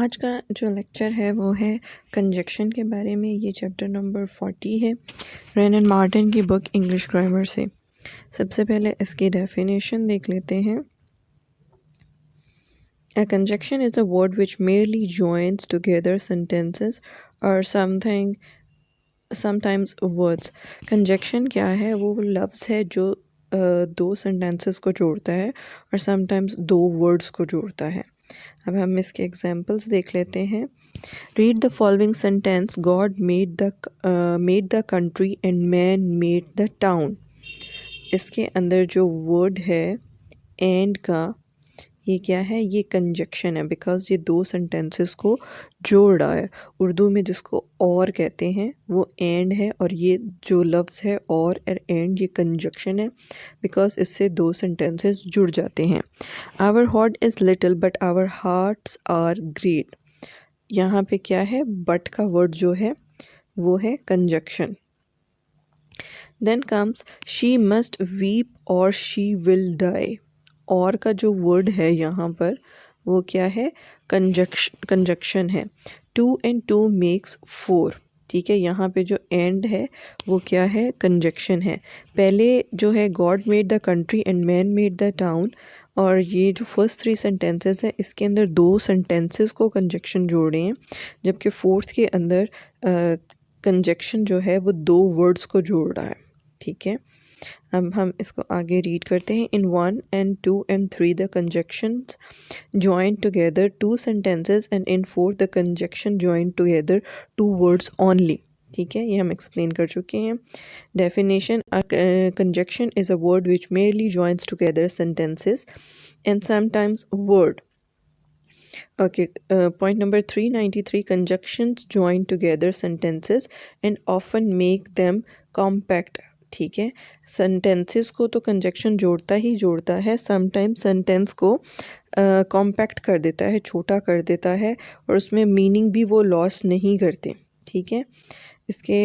आज का जो लेक्चर है वो है कंजक्शन के बारे में। ये चैप्टर नंबर 40 है रेन एंड मार्टिन की बुक इंग्लिश ग्रामर से। सबसे पहले इसकी डेफिनेशन देख लेते हैं। A conjunction is a word which merely joins together sentences or sometimes words। Conjunction क्या है? वो लफ्ज़ है जो दो सेंटेंसेस को जोड़ता है और समटाइम्स दो वर्ड्स को जोड़ता है। अब हम इसके एग्जांपल्स देख लेते हैं। Read the following sentence, God made the country and man made the town. इसके अंदर जो वर्ड है एंड का, ये क्या है? ये कंजक्शन है बिकॉज ये दो सेंटेंसेस को जोड़ रहा है। उर्दू में जिसको और कहते हैं वो एंड है, और ये जो लफ्ज़ है और एंड, ये कंजक्शन है बिकॉज इससे दो सेंटेंसेस जुड़ जाते हैं। Our heart is little but our hearts are great. यहाँ पे क्या है? बट का वर्ड जो है वो है conjunction. Then comes she must weep और शी विल डाई। और का जो वर्ड है यहाँ पर वो क्या है? कंजक्शन है। 2 and 2 makes 4। ठीक है, यहाँ पे जो एंड है वो क्या है? कंजक्शन है। पहले जो है God made the country and man made the town, और ये जो फर्स्ट 3 सेंटेंसेस हैं इसके अंदर दो सेंटेंसेस को कंजक्शन जोड़े हैं, जबकि फोर्थ के अंदर कंजक्शन जो है वो दो वर्ड्स को जोड़ रहा है। ठीक है, अब हम इसको आगे रीड करते हैं। इन 1 and 2 and 3 the conjunctions join together 2 sentences and in 4 the conjunction join together 2 words only। ठीक है, ये हम एक्सप्लेन कर चुके हैं। Definition: conjunction is a word which merely joins together sentences and sometimes word। Okay, point number 393, conjunctions join together sentences and often make them compact। ठीक है, sentences को तो कंजक्शन जोड़ता ही जोड़ता है, समटाइम सेंटेंस को कॉम्पैक्ट कर देता है, छोटा कर देता है, और उसमें मीनिंग भी वो लॉस नहीं करते। ठीक है, इसके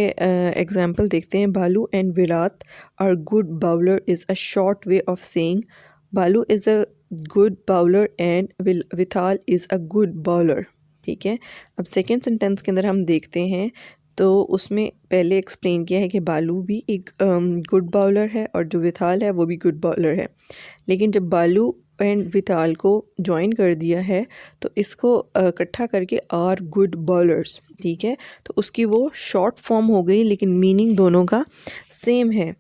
एग्जांपल देखते हैं। Balu and Virat are good bowler is a short way of saying Balu is a good bowler and Vithal is a good bowler. ठीक है, अब सेकेंड सेंटेंस के अंदर हम देखते हैं तो उसमें पहले एक्सप्लेन किया है कि बालू भी एक गुड बॉलर है और जो विथाल है वो भी गुड बॉलर है, लेकिन जब बालू एंड विथाल को ज्वाइन कर दिया है तो इसको इकट्ठा करके आर गुड बॉलर्स। ठीक है, तो उसकी वो शॉर्ट फॉर्म हो गई, लेकिन मीनिंग दोनों का सेम है।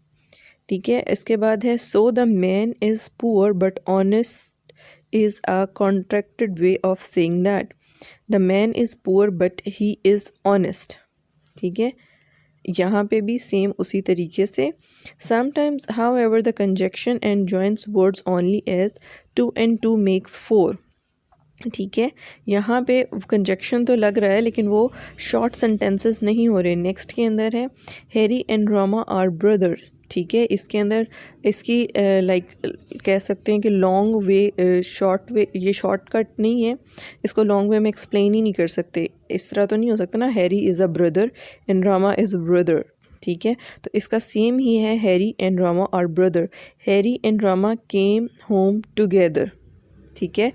ठीक है, इसके बाद है so the man is poor but honest is a contracted way of saying that the man is poor but he is honest. ठीक है, यहाँ पे भी सेम उसी तरीके से। Sometimes however the conjunction and joins words only as 2 and 2 makes 4। ठीक है, यहाँ पे कंजक्शन तो लग रहा है लेकिन वो शॉर्ट सेंटेंसेस नहीं हो रहे। नेक्स्ट के अंदर है Harry and Roma are brothers. ठीक है, इसके अंदर इसकी लाइक कह सकते हैं कि लॉन्ग वे शॉर्ट वे, ये शॉर्टकट नहीं है, इसको लॉन्ग वे में एक्सप्लेन ही नहीं कर सकते। इस तरह तो नहीं हो सकता ना, Harry is a brother and Roma is a brother. ठीक है, तो इसका सेम ही है, Harry and Roma are brother. Harry and Roma came home together. ठीक है,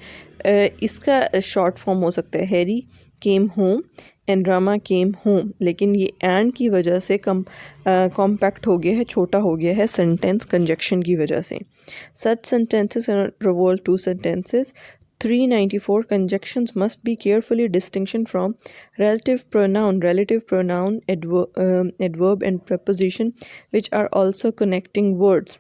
इसका शॉर्ट फॉर्म हो सकता है Harry came home and Rama came home, लेकिन ये एंड की वजह से कॉम्पैक्ट हो गया है, छोटा हो गया है सेंटेंस कंजक्शन की वजह से। Such sentences revolve two sentences. 394 conjunctions must be carefully distinction from relative pronoun, adverb and preposition which are also connecting words।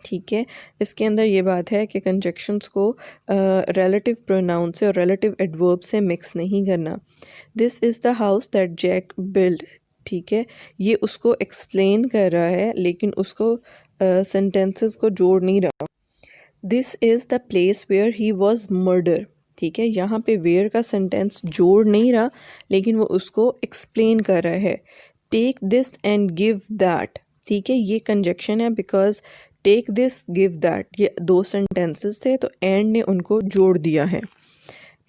ठीक है, इसके अंदर ये बात है कि कंजक्शंस को रिलेटिव प्रोनाउन से और रिलेटिव एडवर्ब से मिक्स नहीं करना। This is the house that Jack build. ठीक है, ये उसको एक्सप्लेन कर रहा है लेकिन उसको सेंटेंसेस को जोड़ नहीं रहा। This is the place where he was murder. ठीक है, यहाँ पे वेयर का सेंटेंस जोड़ नहीं रहा लेकिन वो उसको एक्सप्लेन कर रहा है। Take this and give that. ठीक है, ये कंजक्शन है because take this give that ये दो सेंटेंसेस थे तो एंड ने उनको जोड़ दिया है।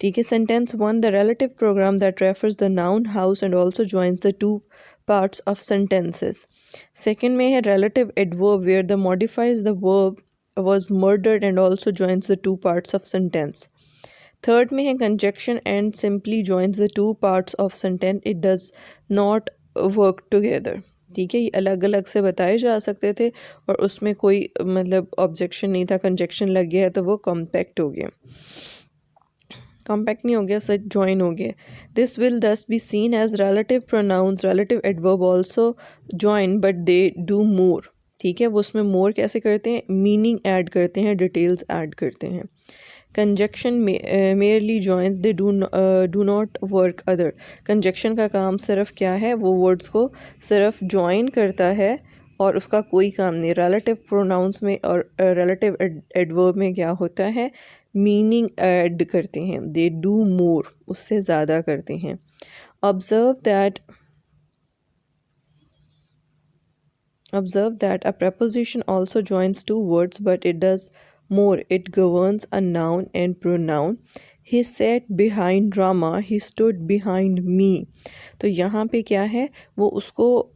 ठीक है, sentence 1, the relative programme that refers the noun house and also joins the two parts of sentences. Second में है relative adverb where the modifies the verb was murdered and also joins the two parts of sentence। Third में है conjunction and simply joins the two parts of sentence, it does not work together. ठीक है, ये अलग अलग से बताए जा सकते थे और उसमें कोई मतलब ऑब्जेक्शन नहीं था। कंजक्शन लग गया है तो वो कॉम्पैक्ट हो गया, कॉम्पैक्ट नहीं हो गया, सच जॉइन हो गया। This will thus be seen as relative pronouns, relative adverb also join but they do more. ठीक है, वो उसमें मोर कैसे करते हैं, मीनिंग ऐड करते हैं, डिटेल्स ऐड करते हैं। Conjunction merely joins, they do not work other. Conjunction का काम सिर्फ क्या है, वो वर्ड्स को सिर्फ जॉइन करता है और उसका कोई काम नहीं। रिलेटिव प्रोनाउंस में और रिलेटिव एडवर्ब में क्या होता है, मीनिंग ऐड करते हैं, दे डू मोर, उससे ज़्यादा करते हैं। Observe that a preposition also joins two words but it does more, it governs a noun and pronoun. He sat behind Rama, he stood behind me। तो यहाँ पे क्या है, वो उसको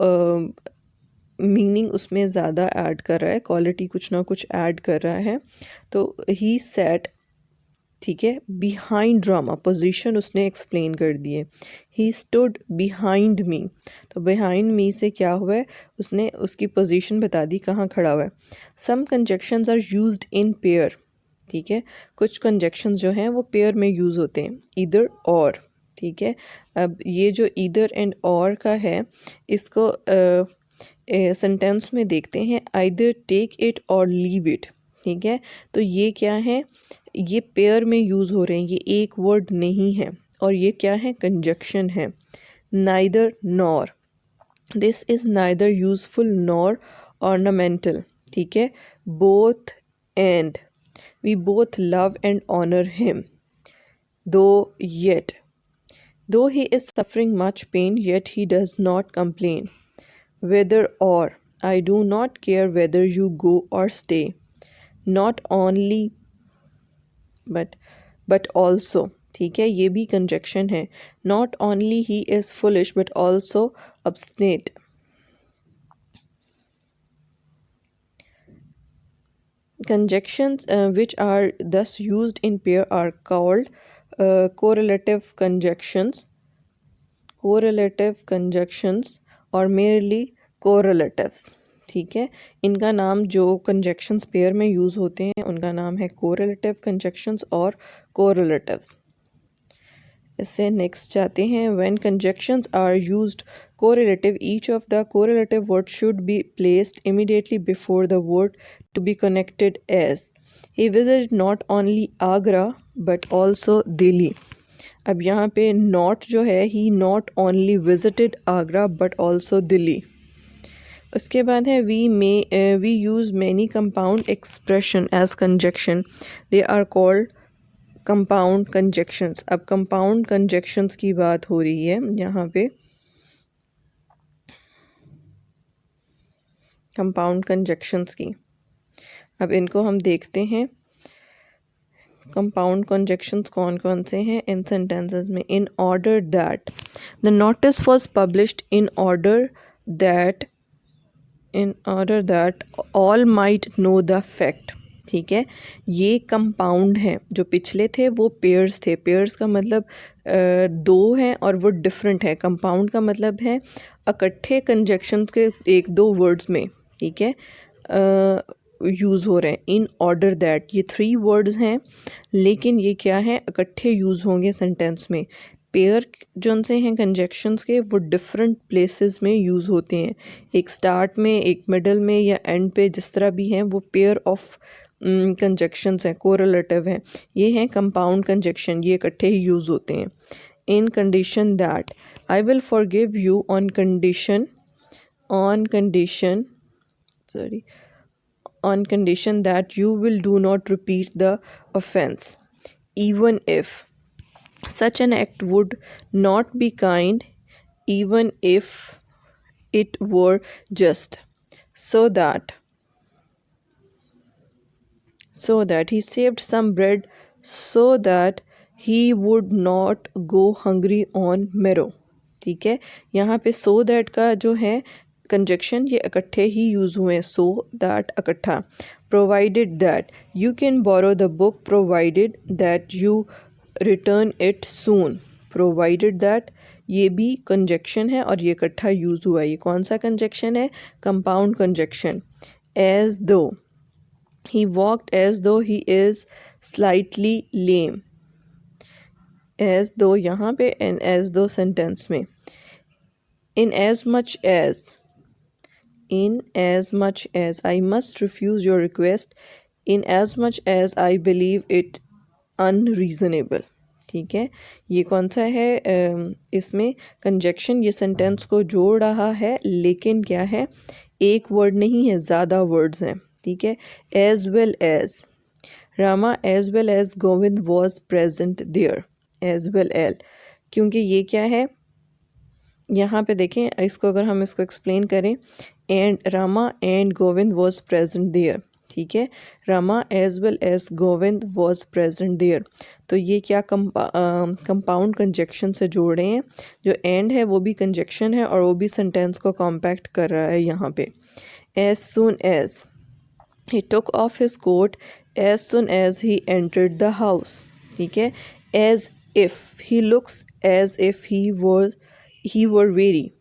मीनिंग उसमें ज़्यादा ऐड कर रहा है, क्वालिटी कुछ ना कुछ ऐड कर रहा है। तो ही सैट, ठीक है, बिहाइंड ड्रामा, पोजीशन उसने एक्सप्लेन कर दी है। ही स्टूड बिहाइंड मी, तो बिहाइंड मी से क्या हुआ है, उसने उसकी पोजीशन बता दी, कहाँ खड़ा हुआ है। Some conjunctions are used in pair. ठीक है, कुछ कंजक्शंस जो हैं वो पेयर में यूज़ होते हैं, इधर और। ठीक है, अब ये जो इधर एंड और का है, इसको सेंटेंस में देखते हैं, आइदर टेक इट और लीव इट। ठीक है, तो ये क्या है, ये पेयर में यूज़ हो रहे हैं, ये एक वर्ड नहीं है, और ये क्या है, कंजक्शन है। Neither nor, this is neither useful nor ornamental. ठीक है, both and, we both love and honour him. Though yet, though he is suffering much pain yet he does not complain। whether or, I do not care whether you go or stay। not only but also। ठीक है, ये भी conjunction है। not only he is foolish but also obstinate। Conjunctions which are thus used in pair are called correlative conjunctions, और merely correlatives। ठीक है, इनका नाम, जो कंजक्शंस पेयर में यूज़ होते हैं उनका नाम है कोरिलेटिव कंजक्शंस और कोरिलेटिव्स। इससे नेक्स्ट जाते हैं, when conjunctions are used correlative, each of the correlative word should be placed immediately before the word to be connected as. He visited not only Agra but also Delhi. अब यहाँ पे नॉट जो है, he not only visited Agra but also Delhi. उसके बाद है, we use many compound expression as conjunction, they are called compound conjunctions. अब compound conjunctions की बात हो रही है यहाँ पे, कंपाउंड कंजक्शंस की। अब इनको हम देखते हैं, कंपाउंड कंजक्शंस कौन कौन से हैं इन सेंटेंसेस में। In order that, the notice was published in order that all might know the fact. ठीक है, ये कंपाउंड हैं, जो पिछले थे वो पेयर्स थे। पेयर्स का मतलब दो हैं और वो डिफरेंट है। कंपाउंड का मतलब है इकट्ठे कंजक्शंस के एक दो वर्ड्स में, ठीक है, यूज़ हो रहे हैं। इन ऑर्डर दैट, ये 3 वर्ड्स हैं लेकिन ये क्या है, इकट्ठे यूज़ होंगे सेंटेंस में। पेयर जो से हैं कंजक्शंस के, वो डिफरेंट प्लेसेस में यूज़ होते हैं, एक स्टार्ट में, एक मिडल में या एंड पे, जिस तरह भी हैं वो पेयर ऑफ कंजक्शंस हैं, कोरिलेटिव हैं। ये हैं कंपाउंड कंजक्शन, ये इकट्ठे ही यूज़ होते हैं। In condition that, I will forgive you on condition that you will do not repeat the offense, even if such an act would not be kind, even if it were just, so that he saved some bread so that he would not go hungry on marrow। ठीक है, यहाँ पे so that का जो है conjunction, ये इकट्ठे ही use हुए हैं, so that इकट्ठा। provided that, you can borrow the book provided that you return it soon provided that, ये भी कंजक्शन है और ये इकट्ठा यूज़ हुआ है। ये कौन सा कंजक्शन है? Compound conjunction. As though, he walked as though he is slightly lame. As though यहाँ पे एंड एज दो सेंटेंस में। In as much as, in as much as I must refuse your request, in as much as I believe it unreasonable। ठीक है, ये कौन सा है? इसमें कंजक्शन ये सेंटेंस को जोड़ रहा है, लेकिन क्या है, एक वर्ड नहीं है, ज़्यादा वर्ड्स हैं। ठीक है, as well as Rama as well as Govind was present there. As well L, क्योंकि ये क्या है, यहाँ पे देखें, इसको अगर हम इसको एक्सप्लेन करें, and Rama and Govind was present there. ठीक है, Rama as well as Govind was present there, तो ये क्या कंपाउंड कंजक्शन से जोड़ रहे हैं। जो एंड है वो भी कंजक्शन है और वो भी सेंटेंस को कॉम्पैक्ट कर रहा है यहाँ पे। As soon as, he took off his coat as soon as he entered the house. ठीक है, as if, he looks as if he were very.